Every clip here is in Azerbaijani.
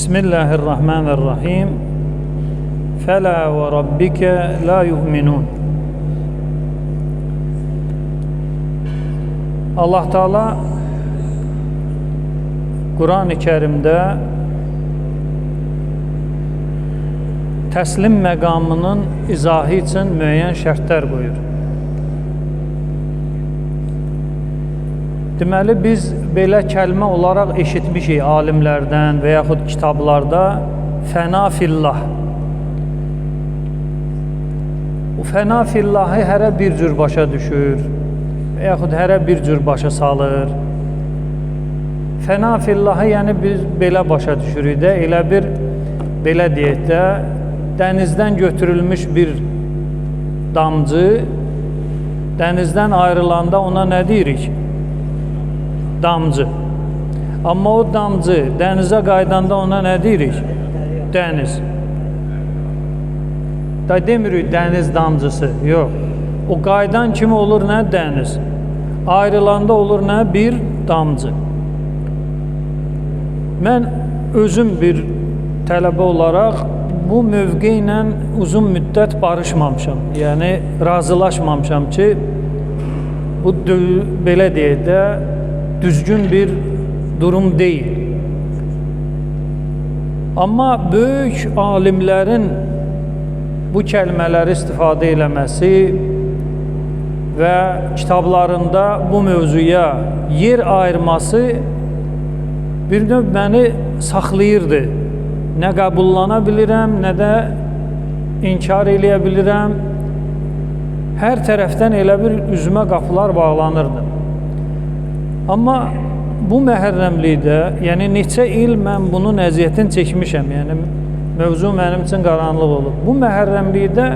Bismillahirrahmanirrahim. Fela ve rabbike la yu'minun. Allah Teala Kur'an-ı Kerim'de təslim məqamının izahı üçün müəyyən şərtlər qoyur. Deməli, biz belə kəlmə olaraq eşitmişik alimlərdən və yaxud kitablarda fəna fillah. O fəna fillahı hərə bir cür başa düşür və yaxud hərə bir cür başa salır. Fəna fillahı yəni biz belə başa düşürük də, elə bir, belə deyək də, dənizdən götürülmüş bir damcı, dənizdən ayrılanda ona nə deyirik? Damcı. Amma o damcı dənizə qaydanda ona nə deyirik? Dəniz. Da demirik dəniz damcısı, yox. O qaydan kimi olur nə? Dəniz. Ayrılanda olur nə? Bir damcı. Mən özüm bir tələbə olaraq bu mövqe ilə uzun müddət barışmamışam. Yəni, razılaşmamışam ki, bu belə deyək də, düzgün bir durum deyil. Amma böyük alimlərin bu kəlmələri istifadə eləməsi və kitablarında bu mövzuya yer ayırması bir növ məni saxlayırdı. Nə qəbullana bilirəm, nə də inkar eləyə bilirəm. Hər tərəfdən elə bir üzümə qapılar bağlanırdı. Amma bu məhərrəmlikdə, yəni neçə il mən bunun əziyyətini çəkmişəm, yəni mövzu mənim üçün qaranlıq olub. Bu məhərrəmlikdə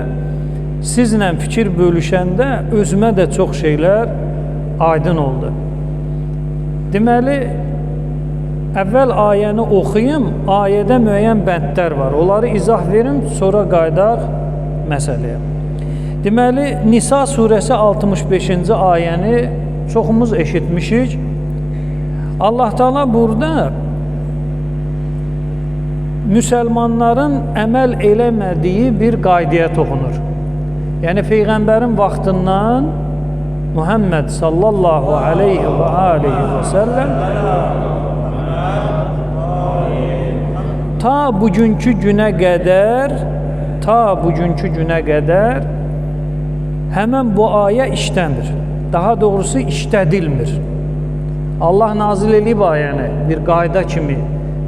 sizlə fikir bölüşəndə özümə də çox şeylər aydın oldu. Deməli, əvvəl ayəni oxuyum, ayədə müəyyən bəndlər var. Onları izah verim, sonra qaydaq məsələyə. Deməli, Nisa surəsi 65-ci ayəni çoxumuz eşitmişik. Allah Teala burada müsəlmanların əməl eləmədiyi bir qaydaya toxunur. Yəni, Peyğəmbərin vaxtından Muhammed sallallahu aleyhi və aleyhi və səlləm ta bugünkü günə qədər həmən bu ayə işlənir. Daha doğrusu işlədilmir. Allah nazil edib ayəni bir qayda kimi,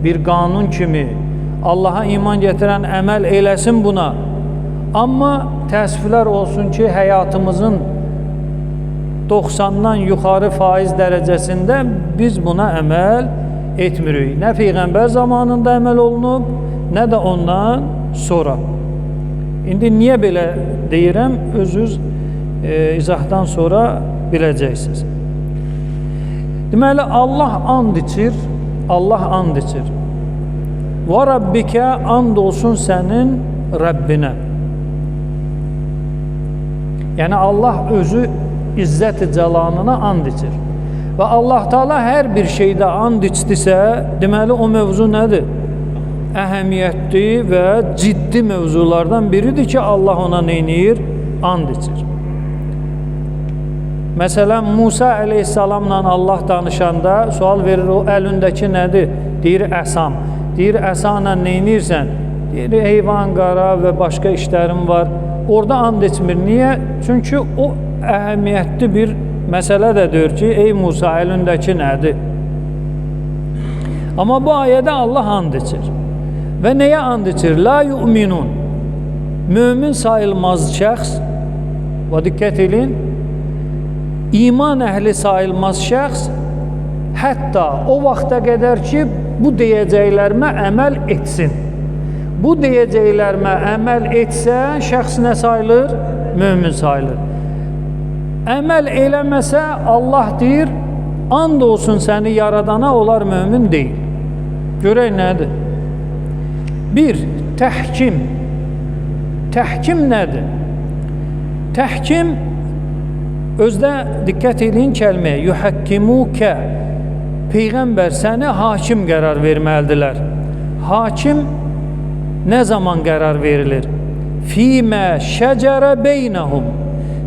bir qanun kimi, Allaha iman gətirən əməl eləsin buna. Amma təəssüflər olsun ki, həyatımızın 90-dan yuxarı faiz dərəcəsində biz buna əməl etmirik. Nə Peyğəmbər zamanında əməl olunub, nə də ondan sonra. İndi niyə belə deyirəm, özünüz izahdan sonra biləcəksiniz. Deməli, Allah and içir. Və Rabbikə and olsun sənin Rəbbinə. Yəni, Allah özü İzzət-i Cəlanına and içir. Və Allah Teala hər bir şeydə and içdisə, deməli, o mövzu nədir? Əhəmiyyətli və ciddi mövzulardan biridir ki, Allah ona neynir? And içir. Məsələn, Musa əleyhissalamla Allah danışanda sual verir, o əlindəki nədir? Deyir, əsam. Deyir, əsanla neynirsən? Deyir, heyvan, qara və başqa işlərim var. Orada and içmir. Niyə? Çünki o əhəmiyyətli bir məsələ də deyir ki, ey Musa, əlindəki nədir? Amma bu ayədə Allah and içir. Və nəyə and içir? La yu'minun. Mömin sayılmaz şəxs, və diqqət edin, İman əhli sayılmaz şəxs hətta o vaxta qədər ki, bu deyəcəklərimə əməl etsin. Bu deyəcəklərimə əməl etsə, şəxs nə sayılır? Mömin sayılır. Əməl eləməsə, Allah deyir, and olsun səni yaradana, onlar mömin deyil. Görək nədir? Bir, təhkim. Təhkim nədir? Təhkim, özdə diqqət edin kəlməyə, yuhakkimukə. Peyğəmbər səni hakim qərar verməlidirlər. hakim ne zaman qərar verilir? Fîmə şəcərə beynəhum.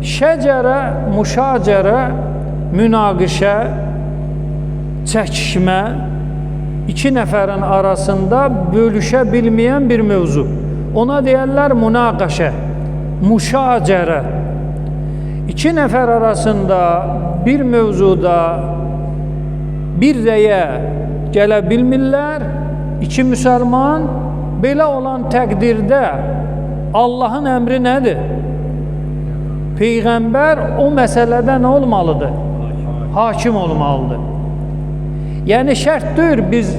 Şəcərə, müşacərə, münaqişə, çəkişmə, iki nəfərin arasında bölüşə bilməyən bir mövzu. Ona deyərlər münaqişə, müşacərə. İki nəfər arasında bir mövzuda bir rəyə gələ bilmirlər. İki müsəlman belə olan təqdirdə Allahın əmri nədir? Peyğəmbər o məsələdə nə olmalıdır? Hakim olmalıdır. Yəni şərt deyil biz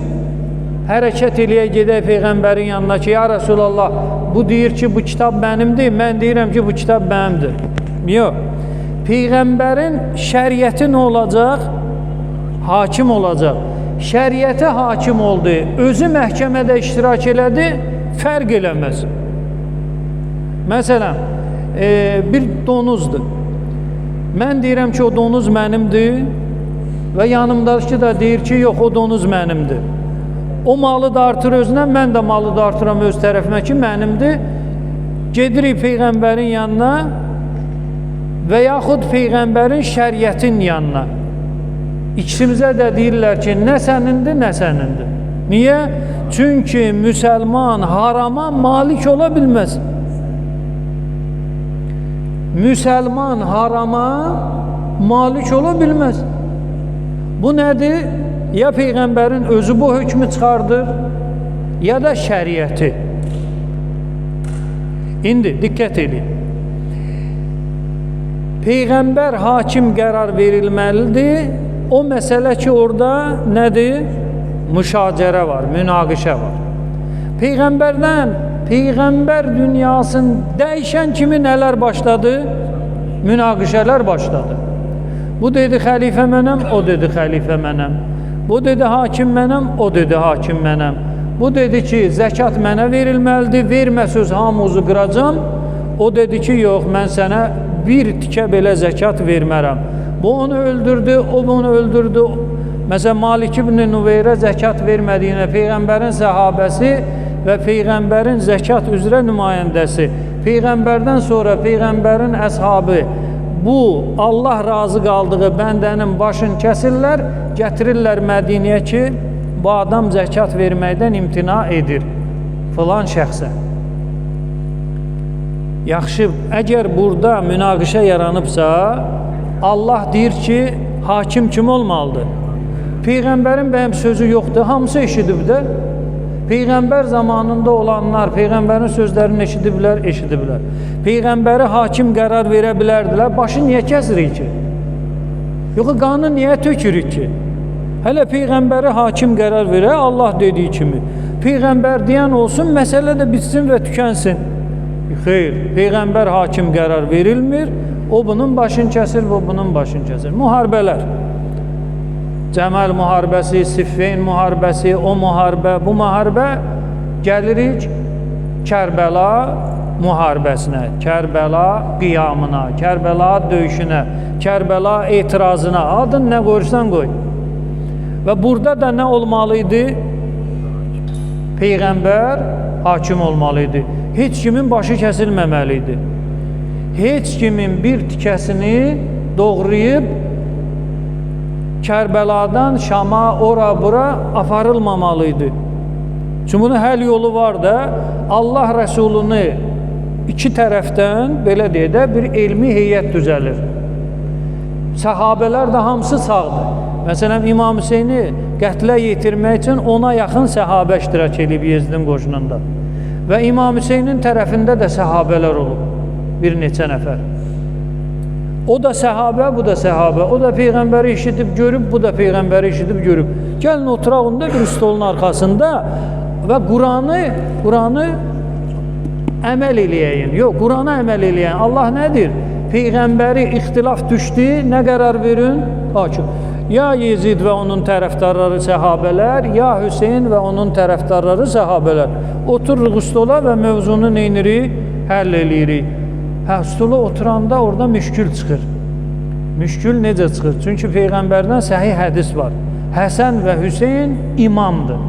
hərəkət eləyə gedək Peyğəmbərin yanına ki, ya Rasulallah, bu deyir ki, bu kitab mənimdir, mən deyirəm ki, bu kitab mənimdir. Yox. Peyğəmbərin şəriəti nə olacaq? Hakim olacaq. Şəriətə hakim oldu, özü məhkəmədə iştirak elədi, fərq eləməz. Məsələn, bir donuzdur. Mən deyirəm ki, o donuz mənimdir və yanımdakı da deyir ki, yox, o donuz mənimdir. O malı da artır özünə, mən də malı da artıram öz tərəfimə ki, mənimdir. Gedirik Peyğəmbərin yanına və yaxud Peyğəmbərin şəriətin yanına. İkisimizə də deyirlər ki, nə sənindir, nə sənindir. Niyə? Çünki müsəlman harama malik ola bilməz. Müsəlman harama malik ola bilməz. Bu nədir? Ya Peyğəmbərin özü bu hökmü çıxardır, ya da şəriəti. İndi diqqət edin. Peyğəmbər hakim qərar verilməlidir. O məsələ ki, orada nədir? Müşacərə var, münaqişə var. Peyğəmbər dünyasını dəyişən kimi nələr başladı? Münaqişələr başladı. Bu dedi xəlifə mənəm, o dedi xəlifə mənəm. Bu dedi hakim mənəm, o dedi hakim mənəm. Bu dedi ki, zəkat mənə verilməlidir, vermə söz hamımızı qıracam. O dedi ki, yox, mən sənə bir tikə belə zəkat vermərəm. Bu onu öldürdü, o bunu öldürdü. Məsələn, Malik ibn Nüveyrə zəkat vermədiyinə Peyğəmbərin səhabəsi və Peyğəmbərin zəkat üzrə nümayəndəsi, Peyğəmbərdən sonra Peyğəmbərin əshabı bu Allah razı qaldığı bəndənin başını kəsirlər, gətirirlər Mədinəyə ki, bu adam zəkat verməkdən imtina edir filan şəxsə. Yaxşı, əgər burada münaqişə yaranıbsa, Allah deyir ki, hakim kim olmalıdır? Peyğəmbərin bəyəm sözü yoxdur, hamısı eşidib də. Peyğəmbər zamanında olanlar Peyğəmbərin sözlərini eşidiblər, eşidiblər. Peyğəmbəri hakim qərar verə bilərdilər, başı niyə kəsirik ki? Yox, qanı niyə tökürük ki? Hələ Peyğəmbəri hakim qərar verə, Allah dediyi kimi. Peyğəmbər deyən olsun, məsələ də bitsin və tükənsin. Xeyr, Peyğəmbər hakim qərar verilmir, o bunun başını kəsir, bu bunun başını kəsir. Müharibələr. Cəməl müharibəsi, Siffeyn müharibəsi, o müharibə, bu müharibə gəlirik Kərbəla müharibəsinə, Kərbəla qiyamına, Kərbəla döyüşünə, Kərbəla etirazına, adın nə qoyursan qoy. Və burada da nə olmalı idi? Peyğəmbər hakim olmalı idi. Heç kimin başı kəsilməməli idi. Heç kimin bir tikəsini doğrayıb Kərbəladan Şama, ora, bura aparılmamalıydı. Çünki bunun həll yolu var da, Allah Rəsulunu iki tərəfdən, belə deyə də, bir elmi heyət düzəlir. Səhabələr də hamısı sağdır. Məsələn, İmam Hüseyni qətlə yetirmək üçün ona yaxın səhabə iştirak edib Yezdin qoşununda. Və İmam Hüseynin tərəfində də səhabələr olub, bir neçə nəfər. O da səhabə, bu da səhabə. O da Peyğəmbəri eşidib görüb, bu da Peyğəmbəri eşidib görüb. Gəlin oturaq onda bir stolun arxasında və Quranı əməl eləyəyin. Yox, Qurana əməl eləyəyin. Allah nədir? Peyğəmbəri ixtilaf düşdü, nə qərar verin? Hakim. Ya Yezid və onun tərəfdarları səhabələr, ya Hüseyin və onun tərəfdarları səhabələr. Otururuq stola və mövzunu neynirik? Həll eləyirik. Stola oturanda orada müşkül çıxır. Müşkül necə çıxır? Çünki Peyğəmbərdən səhih hədis var. Həsən və Hüseyin imamdır.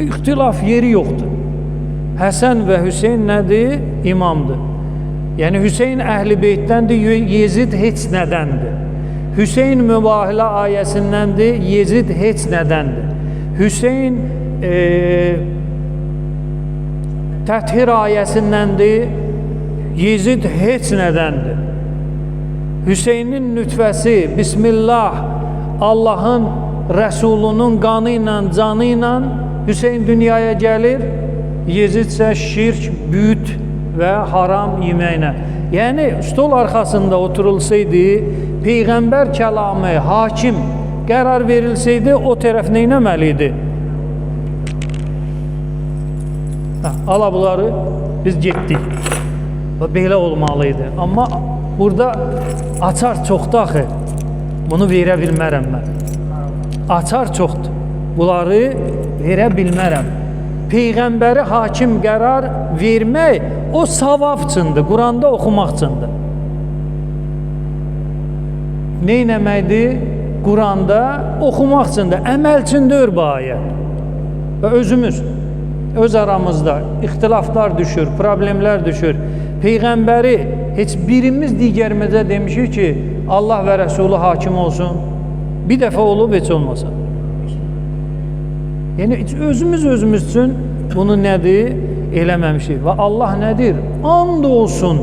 ixtilaf yeri yoxdur. Həsən və Hüseyn nədir? İmamdır. Yəni Hüseyn Əhl-i Beytdəndir, Yezid heç nədəndir. Hüseyn mübahilə ayəsindəndir, Yezid heç nədəndir. Hüseyn təthir ayəsindəndir, Yezid heç nədəndir. Hüseynin nütfəsi, Bismillah, Allahın Rəsulunun qanı ilə, canı ilə Hüseyn dünyaya gəlir, Yezid isə şirk, büt və haram yeməklə. Yəni, stol arxasında oturulsaydı, Peyğəmbər kəlamı, hakim qərar verilsəydi, o tərəf nə etməli idi? Ala bunları biz getdik. Belə olmalıydı. Amma burada açar çoxdur axı. Bunu verə bilmərəm mən. Açar çoxdur. Bunları verə bilmərəm. Peyğəmbəri hakim qərar vermək o savab üçündür, Quranda oxumaq üçündür. Nə etməkdir? Quranda oxumaq üçündür, əməl üçündür bu ayət. Və özümüz, öz aramızda ixtilaflar düşür, problemlər düşür. Peyğəmbəri heç birimiz digərimizə demişik ki, Allah və Rəsulü hakim olsun. Bir dəfə olub, heç olmasa. Yəni, özümüz üçün bunu nədir? Eləməmişik. Və Allah nədir? And olsun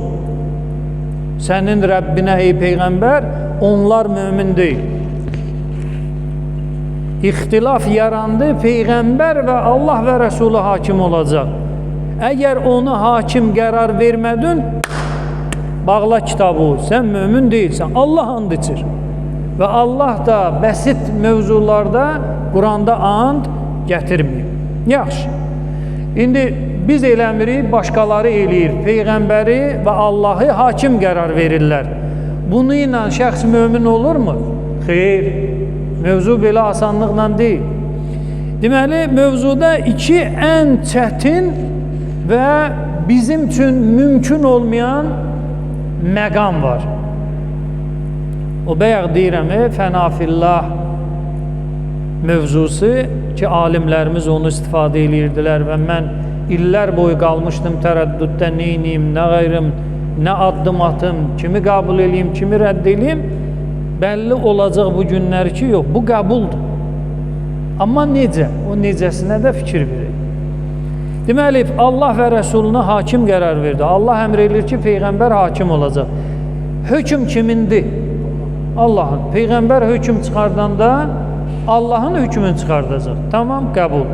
sənin Rəbbinə, ey Peyğəmbər, onlar mömin deyil. İxtilaf yarandı, Peyğəmbər və Allah və Rəsulü hakim olacaq. Əgər onu hakim qərar vermədin, bağla kitabı, sən mömin deyilsən. Allah and içir. Və Allah da bəsit mövzularda Quranda and gətirməyib. Yaxşı. İndi biz eləmirik, başqaları eləyir. Peyğəmbəri və Allahı hakim qərar verirlər. Bunu ilə şəxs mömin olurmu? Xeyr. Mövzu belə asanlıqla deyil. Deməli, mövzuda iki ən çətin və bizim üçün mümkün olmayan məqam var. O bayaq deyirəm, fənafillah mövzusu ki, alimlərimiz onu istifadə edirdilər və mən illər boyu qalmışdım tərəddüddə, nə ineyim, nə qayırım, nə addım atım, kimi qəbul edeyim, kimi rədd edeyim, bəlli olacaq bu günlər ki, yox, bu qəbuldur. Amma necə? O necəsinə də fikir verir. Deməli, Allah və Rəsuluna hakim qərar verdi. Allah əmr edir ki, Peyğəmbər hakim olacaq. Hökm kimindir? Allahın. Peyğəmbər hökm çıxardanda Allahın hökmünü çıxardacaq. Tamam, qəbul.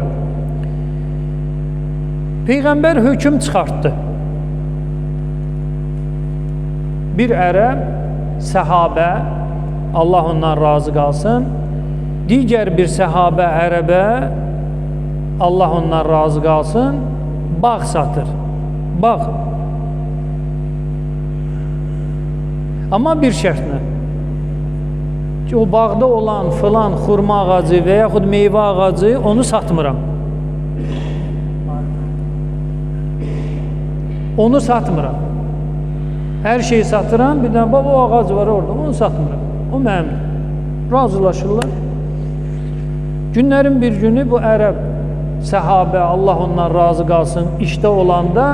Peyğəmbər hökm çıxartdı. Bir ərəb, səhabə, Allah ondan razı qalsın, digər bir səhabə ərəbə, Allah ondan razı qalsın, bağ satır. Bağ. Amma bir şərtlə ki, o bağda olan filan xurma ağacı və yaxud meyvə ağacı onu satmıram. Onu satmıram. Hər şeyi satıram, bir dənə baba o ağac var orada, onu satmıram. O mənimdir. Razılaşırlar. Günlərin bir günü bu ərəb səhabə, Allah ondan razı qalsın, işdə olanda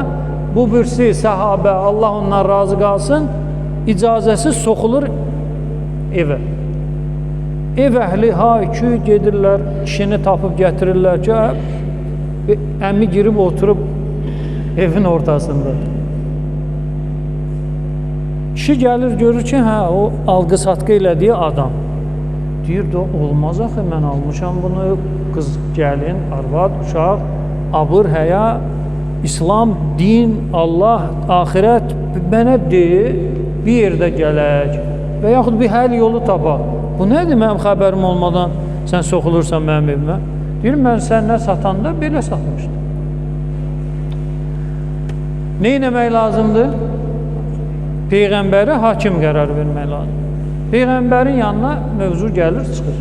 bu birisi səhabə, Allah ondan razı qalsın, icazəsiz soxulur evə. Ev əhli ha-iki gedirlər, kişini tapıb gətirirlər ki, əmi girib oturub evin ortasında. Kişi gəlir, görür ki, hə, o alqı-satqı elədiyi adam. Deyir, olmaz axı, mən almışam bunu, qız, gəlin, arvad, uşaq, abır, həya, İslam, din, Allah, axirət, mənə deyir, bir yerdə gələk və yaxud bir həll yolu tapaq. Bu nədir, mənim xəbərim olmadan sən soxulursan mənim evimə? Deyir, mən sənə satanda belə satmışdım. Nə etmək lazımdır? Peyğəmbəri hakim qərar vermək lazımdır. Peyğəmbərin yanına mövzu gəlir, çıxır.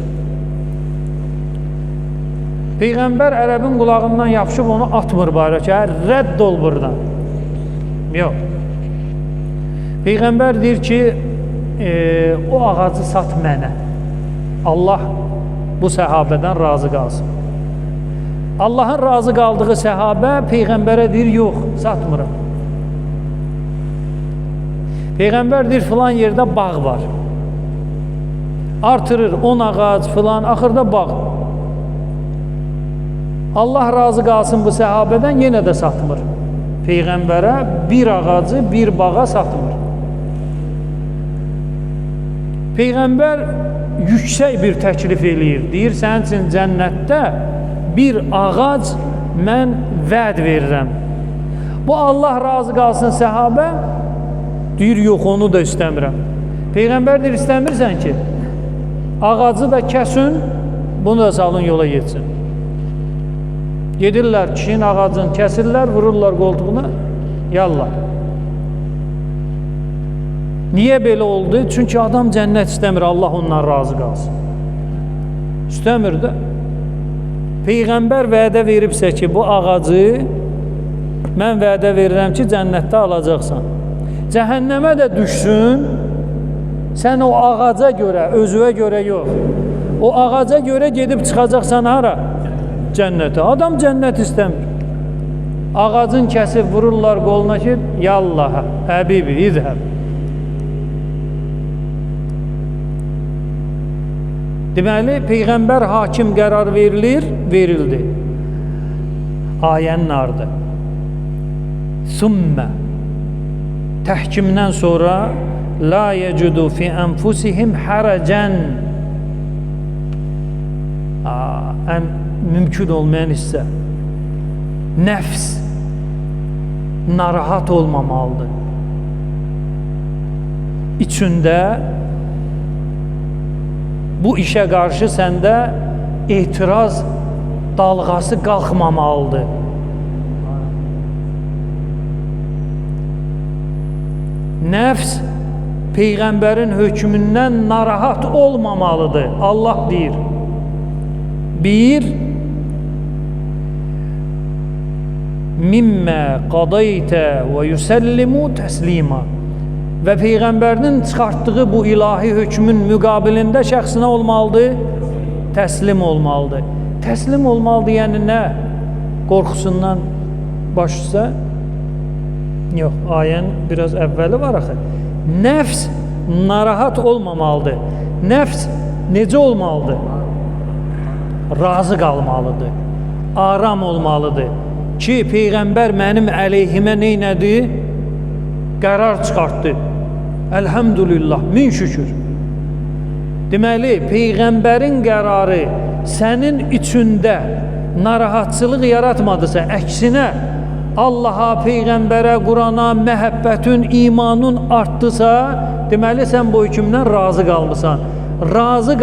Peyğəmbər ərəbin qulağından yapışıb onu atmır barə ki, rədd ol buradan. Yox. Peyğəmbər deyir ki, o ağacı sat mənə. Allah bu səhabədən razı qalsın. Allahın razı qaldığı səhabə Peyğəmbərə deyir, yox, satmıram. Peyğəmbər deyir, filan yerdə bağ var. Artırır 10 ağac filan, axırda bağ. Allah razı qalsın bu səhabədən, yenə də satmır. Peyğəmbərə bir ağacı bir bağa satmır. Peyğəmbər yüksək bir təklif eləyir. Deyir, sənin üçün cənnətdə bir ağac mən vəd verirəm. Bu Allah razı qalsın səhabə deyir, yox, onu da istəmirəm. Peyğəmbər deyir, istəmirsən ki, ağacı da kəsin, bunu da salın yola getsin. Gedirlər, kişinin ağacını kəsirlər, vururlar qoltuğuna, yallah. Niyə belə oldu? Çünki adam cənnət istəmir, Allah ondan razı qalsın. İstəmir də. Peyğəmbər vədə veribsə ki, bu ağacı mən vədə verirəm ki, cənnətdə alacaqsan. Cəhənnəmə də düşsün, sən o ağaca görə, özüvə görə yox. O ağaca görə gedib çıxacaqsan hara? Cənnətə. Adam cənnət istəmir. Ağacın kəsib vururlar qoluna ki, yallah, həbibi, idhəb. Deməli, Peyğəmbər hakim qərar verilir, verildi. Ayənin ardı. Sümmə təhkimdən sonra la yecudu fi enfusihim haracən, ən mümkün olmayan hissə, nəfs narahat olmamalıdır. İçində bu işə qarşı səndə etiraz dalğası qalxmamalıdır. Nəfs Peyğəmbərin hökmündən narahat olmamalıdır. Allah deyir. Bir, mimmə qadaytə və yüsəllimu təslima. Və Peyğəmbərinin çıxartdığı bu ilahi hökmün müqabilində şəxsinə olmalıdır? Təslim olmalıdır. Təslim olmalıdır, yəni nə? Qorxusundan başsa? Yox, ayənin biraz əvvəli var axı. Nəfs narahat olmamalıdır. Nəfs necə olmalıdır? Razı qalmalıdır. Aram olmalıdır. Ki, Peyğəmbər mənim əleyhimə neynədi? Qərar çıxartdı. Əlhəmdülillah, min şükür. Deməli, Peyğəmbərin qərarı sənin içində narahatçılıq yaratmadısa, əksinə Allaha, Peyğəmbərə, Qurana məhəbbətin, imanın artdısa, deməli, sən bu hökmdən razı qalmısan. Razı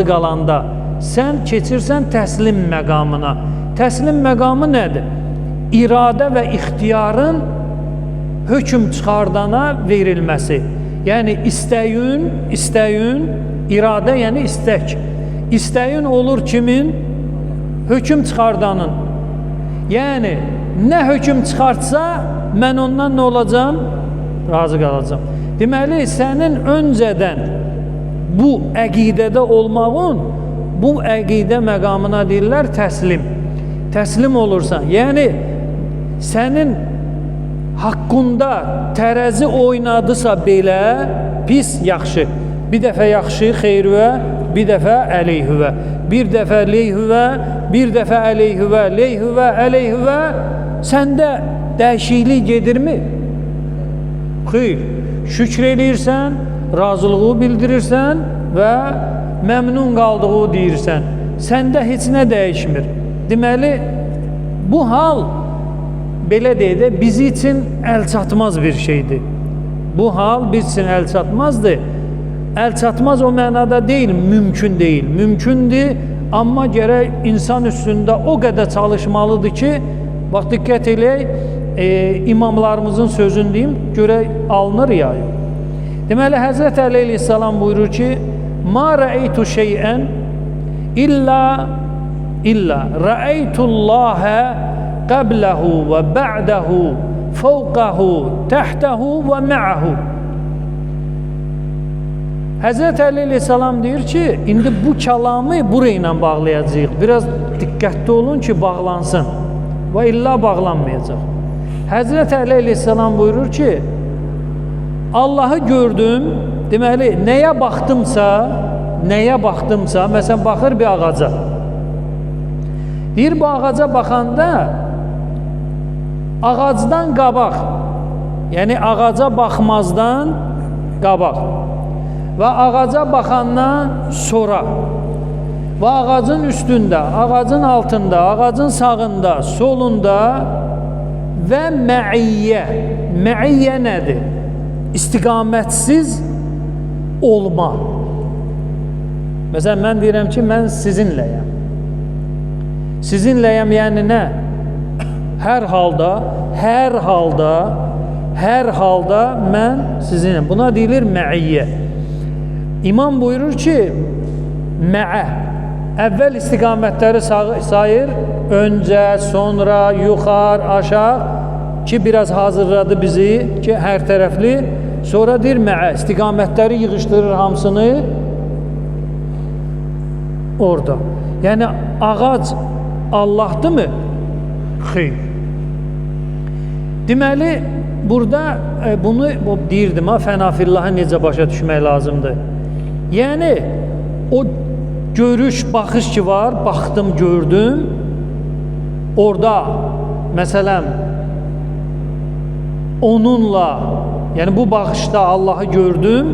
qalanda sən keçirsən təslim məqamına. Təslim məqamı nədir? İradə və ixtiyarın hökm çıxardana verilməsi. Yəni istəyin, iradə yəni istək. İstəyin olur kimin? Hökm çıxardanın. Yəni nə hökm çıxartsa, mən ondan nə olacam? Razı qalacam. Deməli, sənin öncədən bu əqidədə olmağın, bu əqidə məqamına deyirlər təslim. Təslim olursan, yəni sənin haqqında tərəzi oynadısa belə, pis, yaxşı. Bir dəfə yaxşı, xeyrüvə, bir dəfə əleyhüvə. Bir dəfə leyhüvə, bir dəfə əleyhüvə, leyhüvə, əleyhüvə. Səndə dəyişiklik gedirmi? Xeyr. Şükr eləyirsən, razılığı bildirirsən və məmnun qaldığı deyirsən. Səndə heç nə dəyişmir. Deməli, bu hal belə deyək də bizi üçün əlçatmaz bir şeydir. Bu hal biz üçün əlçatmazdır. Əlçatmaz o mənada deyil, mümkün deyil. Mümkündür, amma gərək insan üstündə o qədər çalışmalıdır ki, bax, diqqət eləyək, imamlarımızın sözünü deyim, görək alınır ya. Deməli, Həzrət Əli əleyhissalam buyurur ki, ma rəeytu şeyən İlla rəeytullahə qəbləhu və bə'dəhu fəvqəhu təhtəhu və mə'əhu. Həzrət Əli əleyhissalam deyir ki, indi bu kəlamı burayla bağlayacağıq. Biraz diqqətli olun ki, bağlansın. Və illa bağlanmayacaq. Həzrət Əli əleyhissalam buyurur ki, Allahı gördüm, deməli, nəyə baxdımsa, məsələn, baxır bir ağaca. Deyir, bu ağaca baxanda, ağacdan qabaq, yəni ağaca baxmazdan qabaq və ağaca baxandan sonra və ağacın üstündə, ağacın altında, ağacın sağında, solunda və məiyyə nədir? İstiqamətsiz olma. Məsələn, mən deyirəm ki, mən sizinləyəm. Sizinləyəm, yəni nə? Hər halda mən sizinləyəm. Buna deyilir məiyyə. İmam buyurur ki, mə'ə. Əvvəl istiqamətləri sayır, öncə, sonra, yuxar, aşağı ki, biraz hazırladı bizi ki, hər tərəfli. Sonra deyir mə'ə, istiqamətləri yığışdırır hamısını orada. Yəni, ağac Allahdır mı? Xeyr. Deməli, burada bunu deyirdim, fənafillahı necə başa düşmək lazımdır. Yəni, o görüş, baxış ki var, baxdım, gördüm. Orada, məsələn, onunla, yəni bu baxışda Allahı gördüm.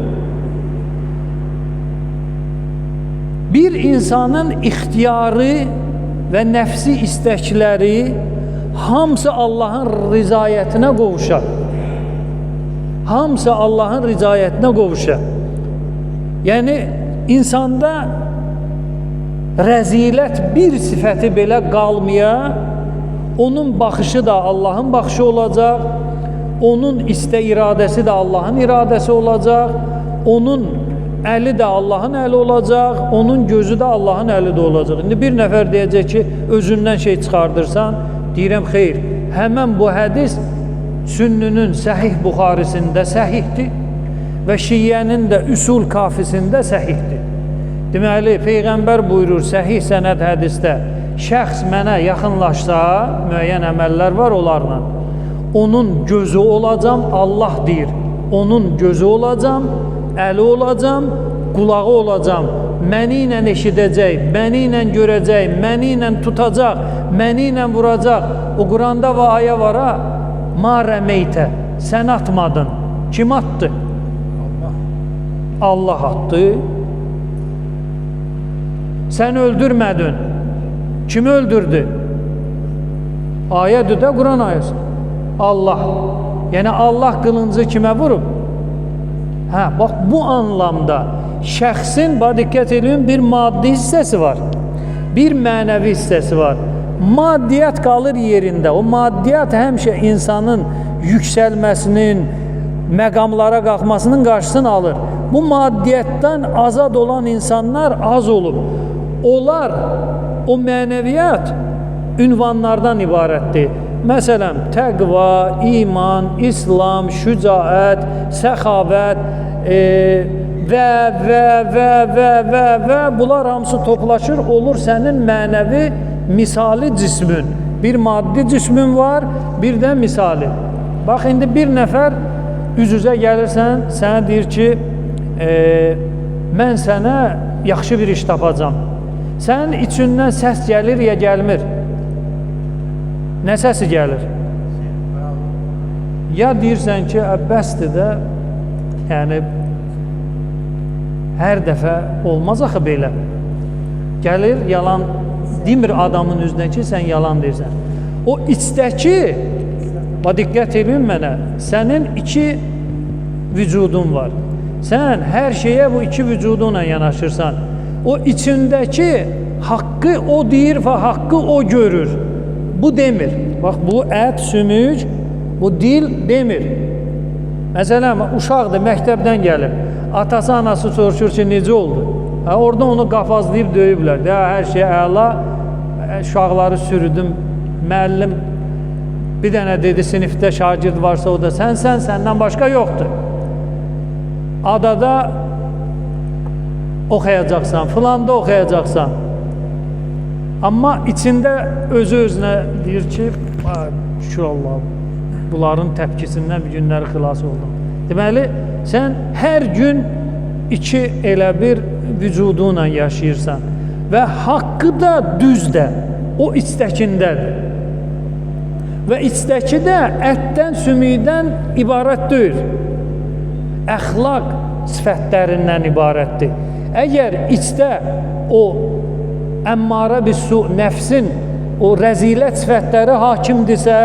Bir insanın ixtiyarı və nəfsi istəkləri hamısı Allahın rızayətinə qovuşar. Hamısı Allahın rızayətinə qovuşar. Yəni, insanda rəzilət bir sifəti belə qalmaya, onun baxışı da Allahın baxışı olacaq, onun iradəsi də Allahın iradəsi olacaq, onun əli də Allahın əli olacaq, onun gözü də Allahın əli də olacaq. İndi bir nəfər deyəcək ki, özündən şey çıxardırsan, deyirəm, xeyr, həmən bu hədis Sünnünün Səhih Buxarisində səhihdir və Şiyyənin də Üsul Kafisində səhihdir. Deməli, Peyğəmbər buyurur, səhih sənəd hədisdə, şəxs mənə yaxınlaşsa, müəyyən əməllər var onlarla, onun gözü olacam, Allah deyir, onun gözü olacam, əli olacam, qulağı olacam, məni ilə eşidəcək, məni ilə görəcək, məni ilə tutacaq, məni ilə vuracaq. O Quranda və ayə var ha, ma rəmeytə, sən atmadın. Kim attı? Allah attı. Sən öldürmədin. Kim öldürdü? Ayədir də Quran ayəsi. Allah. Yəni Allah qılıncı kimə vurub? Hə, bax bu anlamda şəxsin, diqqət edin, bir maddi hissəsi var, bir mənəvi hissəsi var. Maddiyyat qalır yerində. O maddiyyat həmişə insanın yüksəlməsinin, məqamlara qalxmasının qarşısını alır. Bu maddiyyatdan azad olan insanlar az olub. Onlar, o mənəviyyat ünvanlardan ibarətdir. Məsələn, təqva, iman, İslam, şücaət, səxavət və bunlar hamısı toplaşır, olur sənin mənəvi misali cismin. Bir maddi cismin var, bir də misali. Bax, indi bir nəfər üz-üzə gəlirsən, sənə deyir ki, mən sənə yaxşı bir iş tapacam. Sənin içindən səs gəlir ya gəlmir? Nə səsi gəlir? Ya deyirsən ki, bəsdir də, yəni, hər dəfə olmaz axı belə. Gəlir, yalan demir adamın üzünə ki, sən yalan deyirsən. O içdəki, diqqət edin mənə, sənin iki vücudun var. Sən hər şeyə bu iki vücudunla yanaşırsan. O içindəki haqqı o deyir və haqqı o görür. Bu demir. Bax, bu ət, sümük, bu dil demir. Məsələn, uşaqdır, məktəbdən gəlib. Atası, anası soruşur ki, necə oldu? Orada onu qafazlayıb döyüblər. Hər şey əla, uşaqları sürüdüm. Müəllim bir dənə dedi, sinifdə şagird varsa o da sənsən, səndən başqa yoxdur. Adada oxuyacaqsan, filanda oxuyacaqsan. Amma içində özü-özünə deyir ki, şükür Allah, bunların təpkisindən bir günləri xilas oldum. Deməli, sən hər gün iki elə bir vücudunla yaşayırsan və haqqı da düz də, o içdəkindədir. Və içdəki də ətdən, sümükdən ibarət deyil. Əxlaq sifətlərindən ibarətdir. Əgər içdə o əmmara bis-su, nəfsin o rəzilət sifətləri hakimdirsə,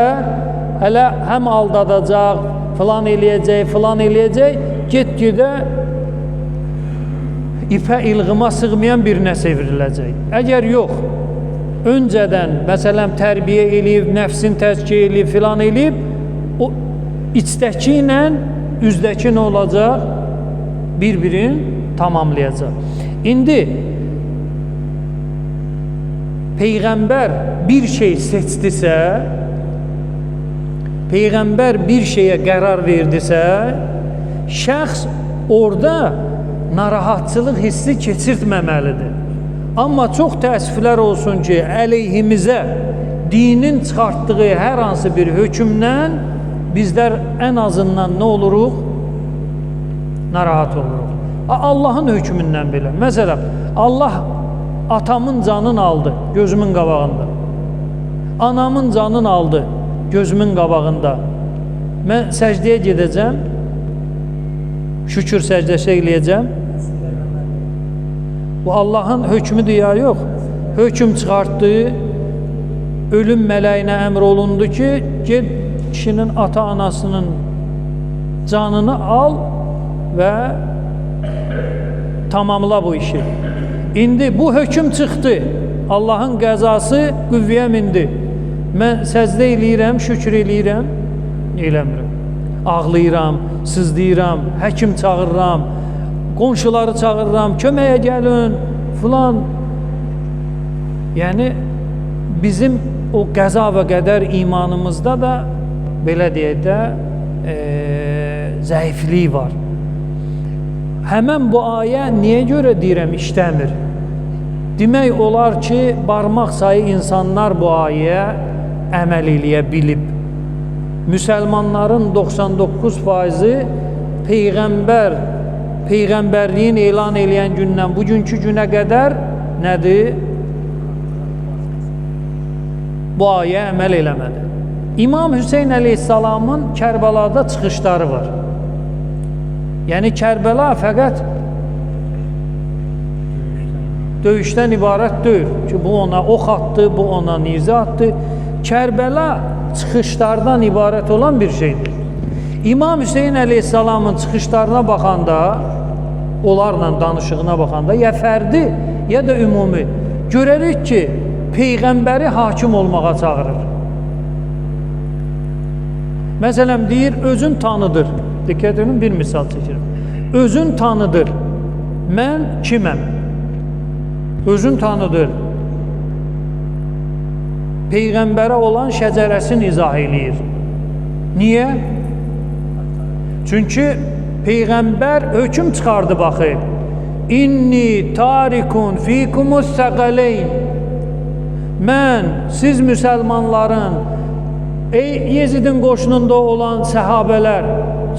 hələ həm aldadacaq, filan eləyəcək, get-gedə ipə ilğıma sığmayan birinə çevriləcək. Əgər yox, öncədən, məsələn, tərbiyə eləyib, nəfsin təzkiyə eləyib, filan eləyib, o içdəki ilə üzdəki nə olacaq? Bir-birini tamamlayacaq. İndi Peyğəmbər bir şey seçdisə, Peyğəmbər bir şeyə qərar verdisə, şəxs orada narahatçılıq hissi keçirtməməlidir. Amma çox təəssüflər olsun ki, əleyhimizə dinin çıxartdığı hər hansı bir hökmdən bizlər ən azından nə oluruq? Narahat oluruq. Allahın hökmündən belə. Məsələn, Allah atamın canını aldı gözümün qabağında. Anamın canını aldı gözümün qabağında. Mən səcdəyə gedəcəm, şükür səcdəsi eləyəcəm. Bu Allahın hökmüdür ya yox. Hökm çıxartdı, ölüm mələyinə əmr olundu ki, get kişinin ata-anasının canını al və tamamla bu işi. İndi bu hökm çıxdı, Allahın qəzası qüvvəyə mindi. Mən səcdə eləyirəm, şükür eləyirəm, eləmirəm. Ağlayıram, sızlayıram, həkim çağırıram, qonşuları çağırıram, köməyə gəlin, filan. Yəni, bizim o qəza və qədər imanımızda da, belə deyək də, zəiflik var. Həmən bu ayə niyə görə deyirəm işləmir? Demək olar ki, barmaq sayı insanlar bu ayəyə əməl eləyə bilib. Müsəlmanların 99%-i Peyğəmbərliyin elan eləyən gündən bugünkü günə qədər nədir? Bu ayə əməl eləmədi. İmam Hüseyn əleyhissalamın Kərbəlada çıxışları var. Yəni Kərbəla fəqət döyüşdən ibarət deyil ki, bu ona ox atdı, bu ona nizə atdı. Kərbəla çıxışlardan ibarət olan bir şeydir. İmam Hüseyn əleyhissalamın çıxışlarına baxanda, onlarla danışığına baxanda, ya fərdi, ya da ümumi görərik ki, Peyğəmbəri hakim olmağa çağırır. Məsələn, deyir, özün tanıdır. Diqqət edin, bir misal çəkirəm. Özün tanıdır. Mən kiməm? Özün tanıdır. Peyğəmbərə olan şəcərəsini izah eləyir. Niyə? Çünki Peyğəmbər hökm çıxardı, baxı. İnni tarikun fikumus səqələyn. Mən, siz müsəlmanların, ey Yezidin qoşununda olan səhabələr,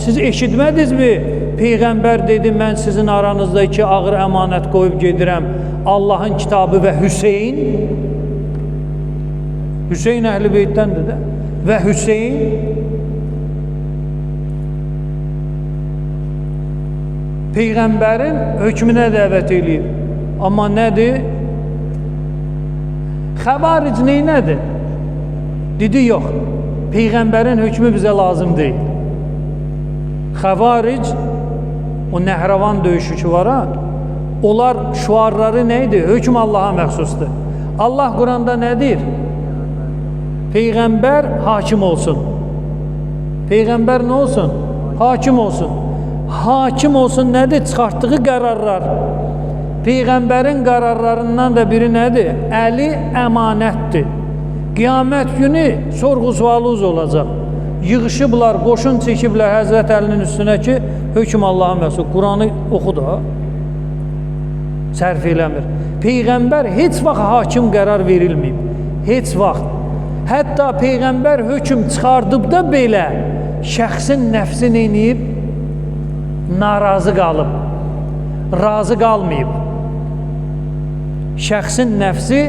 siz eşitmədinizmi? Peyğəmbər dedi, mən sizin aranızda iki ağır əmanət qoyub gedirəm. Allahın kitabı və Hüseyn. Hüseyn əhl-i beytdəndir də. Və Hüseyn Peyğəmbərin hökmünə dəvət eləyir. Amma nədir? Xəvaric neynədir? Dedi, yox, Peyğəmbərin hökmü bizə lazım deyil. Xəvaric, o Nəhravan döyüşü ki var ha, onlar şuarları neydi? Hökm Allaha məxsusdur. Allah Quranda nədir? Peyğəmbər hakim olsun. Peyğəmbər nə olsun? Hakim olsun. Hakim olsun nədir? Çıxartdığı qərarlar. Peyğəmbərin qərarlarından da biri nədir? Əli əmanətdir. Qiyamət günü sorğu-sualınız olacaq. Yığışıblar, qoşun çəkiblər Həzrət Əlinin üstünə ki, hökm Allah'a məxsus. Quranı oxu da. sərf eləmir. Peyğəmbər heç vaxt hakim qərar verilməyib. Heç vaxt. Hətta Peyğəmbər hökm çıxardıb da belə şəxsin nəfsi neyniyib? Narazı qalıb. Razı qalmayıb. Şəxsin nəfsi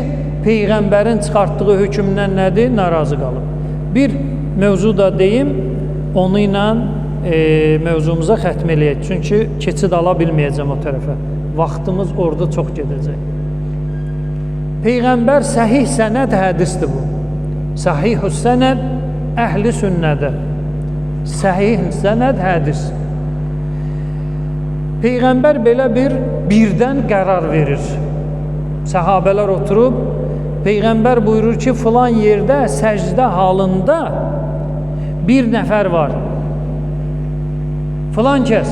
Peyğəmbərin çıxartdığı hökmdən nədir? Narazı qalıb. Bir mövzu da deyim, onu ilə mövzumuza xətm eləyək. Çünki keçid ala bilməyəcəm o tərəfə. Vaxtımız orada çox gedəcək. Peyğəmbər səhih sənəd hədisdir bu. Səhih sənəd əhli sünnədə. Səhih sənəd hədis. Peyğəmbər belə birdən qərar verir. Səhabələr oturub, Peyğəmbər buyurur ki, filan yerdə səcdə halında bir nəfər var. Filan kəs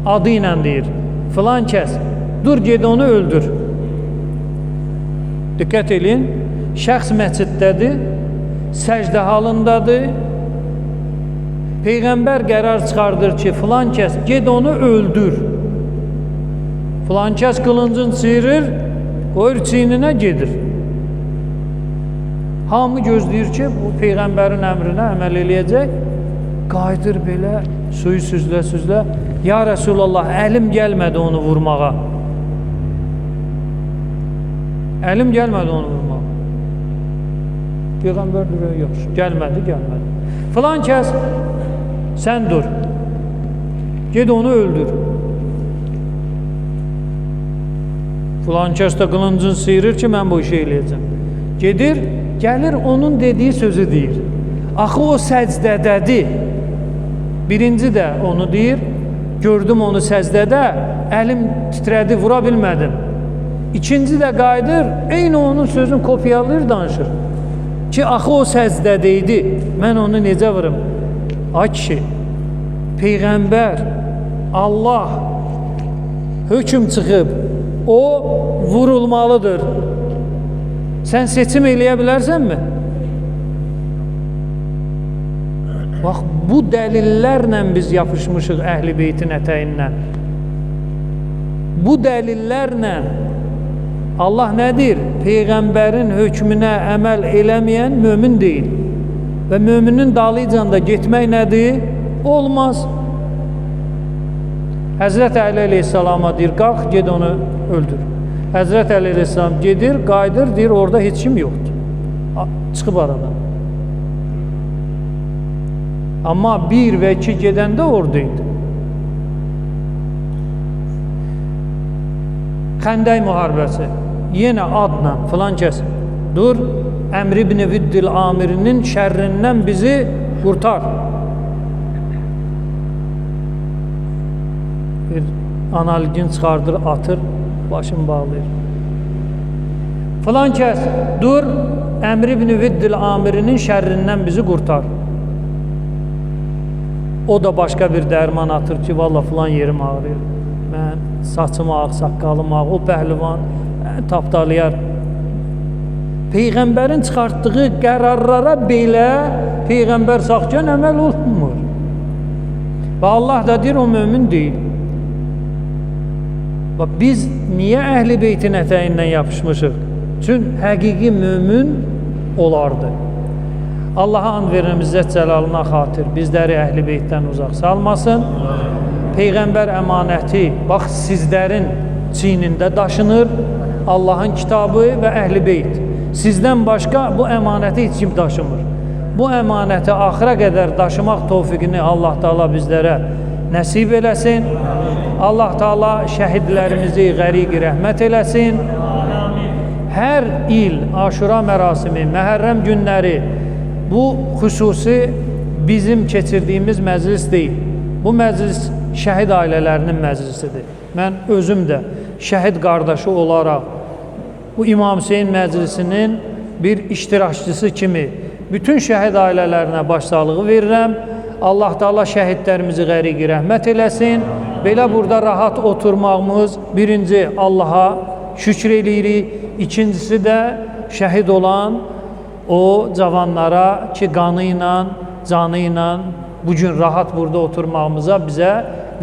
adı ilə deyir. Filan kəs, dur ged onu öldür. Diqqət edin, şəxs məsciddədir, səcdə halındadır. Peyğəmbər qərar çıxardır ki, filan kəs ged onu öldür. Filan kəs qılıncını çiğirir, qoyur çiyninə gedir. Hamı gözləyir ki, bu Peyğəmbərin əmrinə əməl eləyəcək. Qayıdır belə, suyu süzlə-süzlə. Ya Rəsulallah, əlim gəlmədi onu vurmağa. Əlim gəlmədi onu vurmağa. Peyğəmbər deyir, yox, gəlmədi. Filan kəs, sən dur. Ged onu öldür. Filan kəs də qılıncını sıyırır ki, mən bu işi eləyəcəm. Gedir, gəlir onun dediyi sözü deyir. Axı o səcdədədir. Birinci də onu deyir, gördüm onu səcdədə, əlim titrədi, vura bilmədim. İkinci də qayıdır, eyni onun sözünü kopyalayır, danışır. Ki, axı o səcdədəydi, mən onu necə vurum? Ay kişi, Peyğəmbər, Allah hökm çıxıb, o vurulmalıdır. Sən seçim eləyə bilərsənmi? Bax, bu dəlillərlə biz yapışmışıq Əhl-i Beytin ətəyindən. Bu dəlillərlə Allah nədir? Peyğəmbərin hökmünə əməl eləməyən mömin deyil. Və möminin dalıcanda getmək nədir? Olmaz. Həzrət Əli əleyhissalama deyir, qalx, ged onu öldür. Həzrət Əli əleyhissalam gedir, qayıdır, deyir, orada heç kim yoxdur. Çıxıb aradan. Amma 1 və 2 gedəndə oradaydı. Xəndək müharibəsi. Yenə adla filan kəs. Dur, Əmr ibn Viddil Amirinin şərrindən bizi qurtar. Bir analgin çıxardır, atır, başını bağlayır. Filan kəs, dur, Əmr ibn Viddil Amirinin şərrindən bizi qurtar. O da başqa bir dərman atır ki, valla filan yerim ağrıyır. Mən saçım ağ, saqqalım ağ, o pəhlivan tapdalayar. Peyğəmbərin çıxartdığı qərarlara belə Peyğəmbər sağkən əməl olunmur. Və Allah da deyir, o mömin deyil. Biz niyə Əhl-i Beytin ətəyindən yapışmışıq? Çünki həqiqi mömin olardı. Allaha and verirəm, İzzət Cəlalına xatir bizləri Əhl-i Beytdən uzaq salmasın. Peyğəmbər əmanəti, bax, sizlərin çiynində daşınır, Allahın kitabı və Əhl-i Beyt. Sizdən başqa bu əmanəti heç kim daşımır. Bu əmanəti axıra qədər daşımaq tövfiqini Allah Taala bizlərə nəsib eləsin. Allah Taala şəhidlərimizi qəriq rəhmət eləsin. Hər il Aşura mərasimi, Məhərrəm günləri bu xüsusi bizim keçirdiyimiz məclis deyil. Bu məclis şəhid ailələrinin məclisidir. Mən özüm də şəhid qardaşı olaraq bu İmam Hüseyin məclisinin bir iştirakçısı kimi bütün şəhid ailələrinə başsağlığı verirəm. Allah Taala şəhidlərimizi qəriq rəhmət eləsin. Belə burada rahat oturmağımız birinci Allaha şükür eləyirik. İkincisi də şəhid olan o cavanlara ki qanı ilə, canı ilə bugün rahat burada oturmağımıza bizə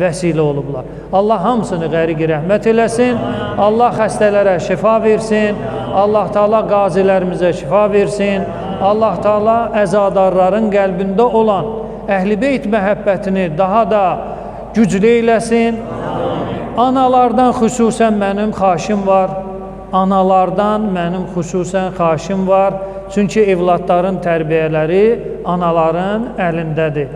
vəsilə olublar. Allah hamısını qəriqi rəhmət eləsin. Allah xəstələrə şifa versin. Allah Taala qazilərimizə şifa versin. Allah Taala əzadarların qəlbində olan Əhl-i Beyt məhəbbətini daha da güclü eyləsin. Analardan xüsusən mənim xahişim var. Analardan mənim xüsusən xahişim var. Çünki evladların tərbiyələri anaların əlindədir.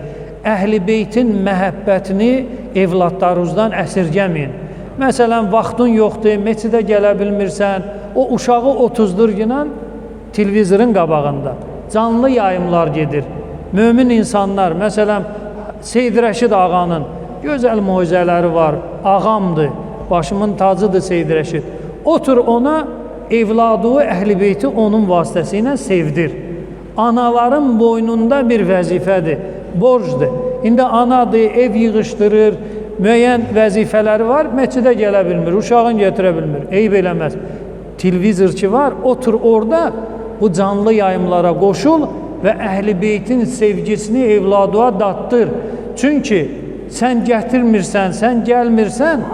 Əhl-i Beytin məhəbbətini evladlarınızdan əsirgəməyin. Məsələn, vaxtın yoxdur, meçidə gələ bilmirsən, o uşağı 30-dur günən televizorun qabağında canlı yayımlar gedir. Mömin insanlar, məsələn, Seyyid Rəşid ağanın gözəl moizələri var, ağamdır, başımın tacıdır Seyyid Rəşid. Otur ona, evladı, Əhl-i Beyti onun vasitəsilə sevdir. Anaların boynunda bir vəzifədir, borcdur. İndi anadır, ev yığışdırır, müəyyən vəzifələri var, meçidə gələ bilmir, uşağın gətirə bilmir, eyb eləməz. Televizor ki var, otur orada, bu canlı yayımlara qoşul və Əhl-i Beytin sevgisini evladığa datdır. Çünki sən gətirmirsən, sən gəlmirsən,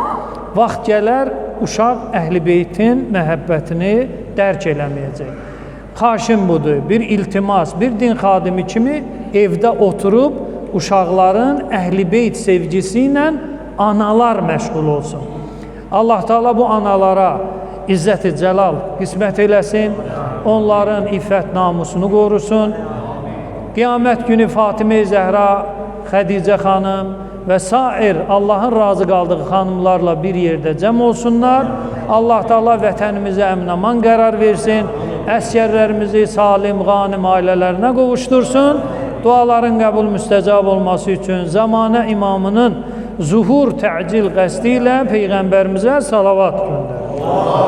vaxt gələr, uşaq Əhl-i Beytin məhəbbətini dərk eləməyəcək. Xahişim budur, bir iltimas, bir din xadimi kimi evdə oturub uşaqların Əhl-i Beyt sevgisi ilə analar məşğul olsun. Allah Taala bu analara İzzət-i Cəlal qismət eləsin, onların iffət namusunu qorusun. Qiyamət günü Fatimə-i Zəhra, Xədicə xanım və sair Allahın razı qaldığı xanımlarla bir yerdə cəm olsunlar. Allah Taala vətənimizə əmin-aman qərar versin, əsgərlərimizi salim, qanim ailələrinə qovuştursun. Duaların qəbul müstəcab olması üçün zamanə imamının zuhur təcil qəsdi ilə Peyğəmbərimizə salavat göndərin.